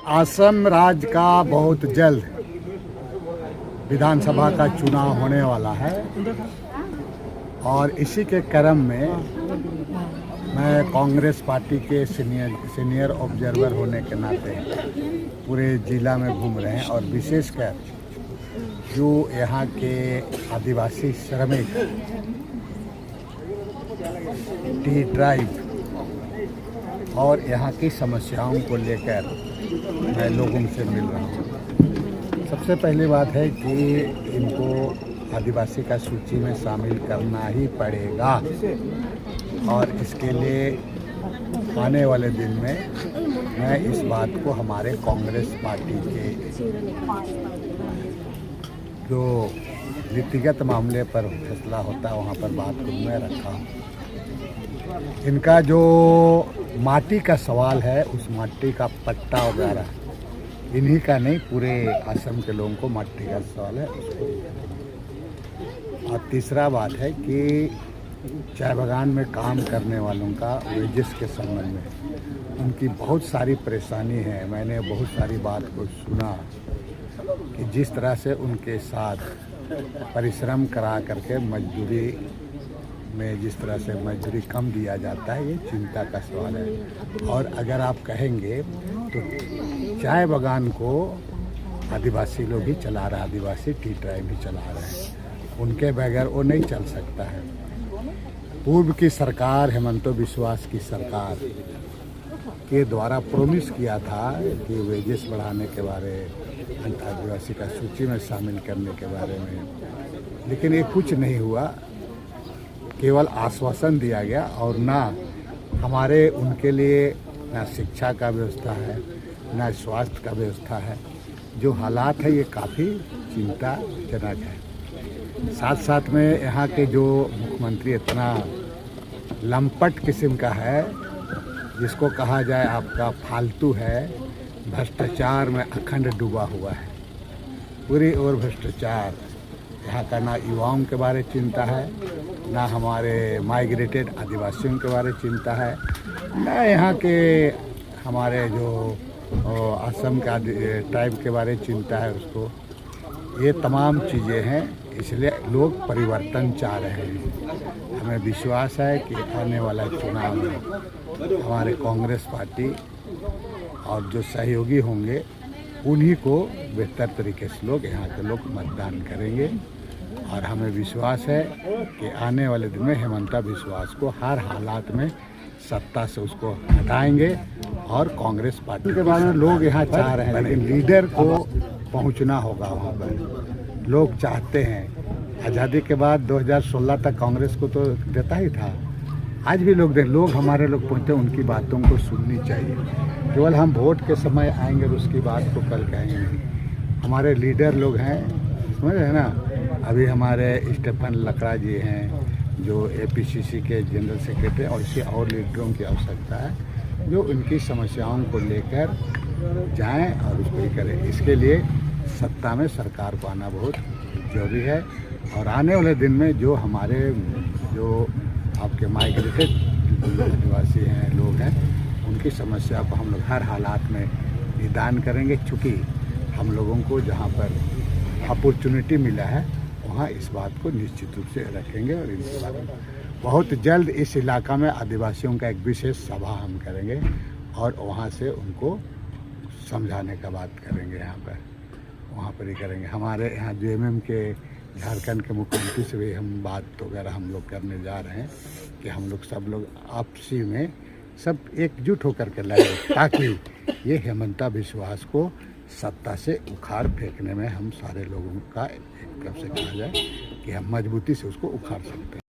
असम राज्य का बहुत जल्द विधानसभा का चुनाव होने वाला है और इसी के क्रम में मैं कांग्रेस पार्टी के सीनियर ऑब्जर्वर होने के नाते पूरे जिला में घूम रहे हैं और विशेषकर जो यहाँ के आदिवासी श्रमिक टी ट्राइब और यहाँ की समस्याओं को लेकर मैं लोगों से मिल रहा हूँ। सबसे पहली बात है कि इनको आदिवासी का सूची में शामिल करना ही पड़ेगा और इसके लिए आने वाले दिन में मैं इस बात को हमारे कांग्रेस पार्टी के जो नीतिगत मामले पर फैसला होता है वहाँ पर बात को मैं रखा हूँ। इनका जो माटी का सवाल है, उस माटी का पट्टा वगैरह इन्हीं का नहीं, पूरे असम के लोगों को माटी का सवाल है उसको। और तीसरा बात है कि चाय बागान में काम करने वालों का वेजेस के संबंध में उनकी बहुत सारी परेशानी है। मैंने बहुत सारी बात को सुना कि जिस तरह से उनके साथ परिश्रम करा करके मजदूरी में जिस तरह से मजदूरी कम दिया जाता है, ये चिंता का सवाल है। और अगर आप कहेंगे तो चाय बागान को आदिवासी लोग ही चला रहे हैं, आदिवासी टी ट्राइब भी चला रहे हैं, उनके बगैर वो नहीं चल सकता है। पूर्व की सरकार, हेमंत बिस्वा की सरकार के द्वारा प्रोमिस किया था कि वेजेस बढ़ाने के बारे, आदिवासी का सूची में शामिल करने के बारे में, लेकिन ये कुछ नहीं हुआ। केवल आश्वासन दिया गया और ना हमारे उनके लिए ना शिक्षा का व्यवस्था है, ना स्वास्थ्य का व्यवस्था है। जो हालात है ये काफ़ी चिंताजनक है। साथ साथ में यहाँ के जो मुख्यमंत्री इतना लंपट किस्म का है, जिसको कहा जाए आपका फालतू है, भ्रष्टाचार में अखंड डूबा हुआ है, पूरी ओर भ्रष्टाचार। यहाँ का ना युवाओं के बारे में चिंता है, ना हमारे माइग्रेटेड आदिवासियों के बारे में चिंता है, ना यहाँ के हमारे जो असम का ट्राइब के बारे में चिंता है उसको। ये तमाम चीज़ें हैं, इसलिए लोग परिवर्तन चाह रहे हैं। हमें विश्वास है कि आने वाला चुनाव में हमारे कांग्रेस पार्टी और जो सहयोगी होंगे उन्हीं को बेहतर तरीके से लोग यहाँ के लोग मतदान करेंगे। और हमें विश्वास है कि आने वाले दिन में हेमंत बिस्वा को हर हालात में सत्ता से उसको हटाएंगे और कांग्रेस पार्टी के बारे में लोग यहाँ चाह रहे हैं, लेकिन लीडर को पहुँचना होगा वहाँ पर। लोग चाहते हैं, आज़ादी के बाद 2016 तक कांग्रेस को तो देता ही था, आज भी लोग हमारे लोग पहुँचते, उनकी बातों को सुननी चाहिए। केवल हम वोट के समय आएंगे और उसकी बात को कल कहेंगे नहीं। हमारे लीडर लोग हैं, समझ रहे हैं ना। अभी हमारे स्टेफन लकड़ा जी हैं जो APCC के जनरल सेक्रेटरी, और इसे और लीडरों की आवश्यकता है जो उनकी समस्याओं को लेकर जाएं और उसको ही करें। इसके लिए सत्ता में सरकार को आना बहुत जरूरी है। और आने वाले दिन में जो हमारे जो आपके माइग्रेटेड आदिवासी हैं, लोग हैं, उनकी समस्या को हम लोग हर हालात में निदान करेंगे। चूँकि हम लोगों को जहाँ पर अपॉर्चुनिटी मिला है वहाँ इस बात को निश्चित रूप से रखेंगे और इस बात में बहुत जल्द इस इलाका में आदिवासियों का एक विशेष सभा हम करेंगे और वहाँ से उनको समझाने का बात करेंगे। यहाँ पर वहाँ पर ही करेंगे। हमारे यहाँ JMM के झारखंड के मुख्यमंत्री से भी हम बात वगैरह हम लोग करने जा रहे हैं कि हम लोग सब लोग आपसी में सब एकजुट होकर के लड़े, ताकि ये हेमंत बिस्वा को सत्ता से उखाड़ फेंकने में हम सारे लोगों का एक तरफ से कहा जाए कि हम मजबूती से उसको उखाड़ सकते हैं।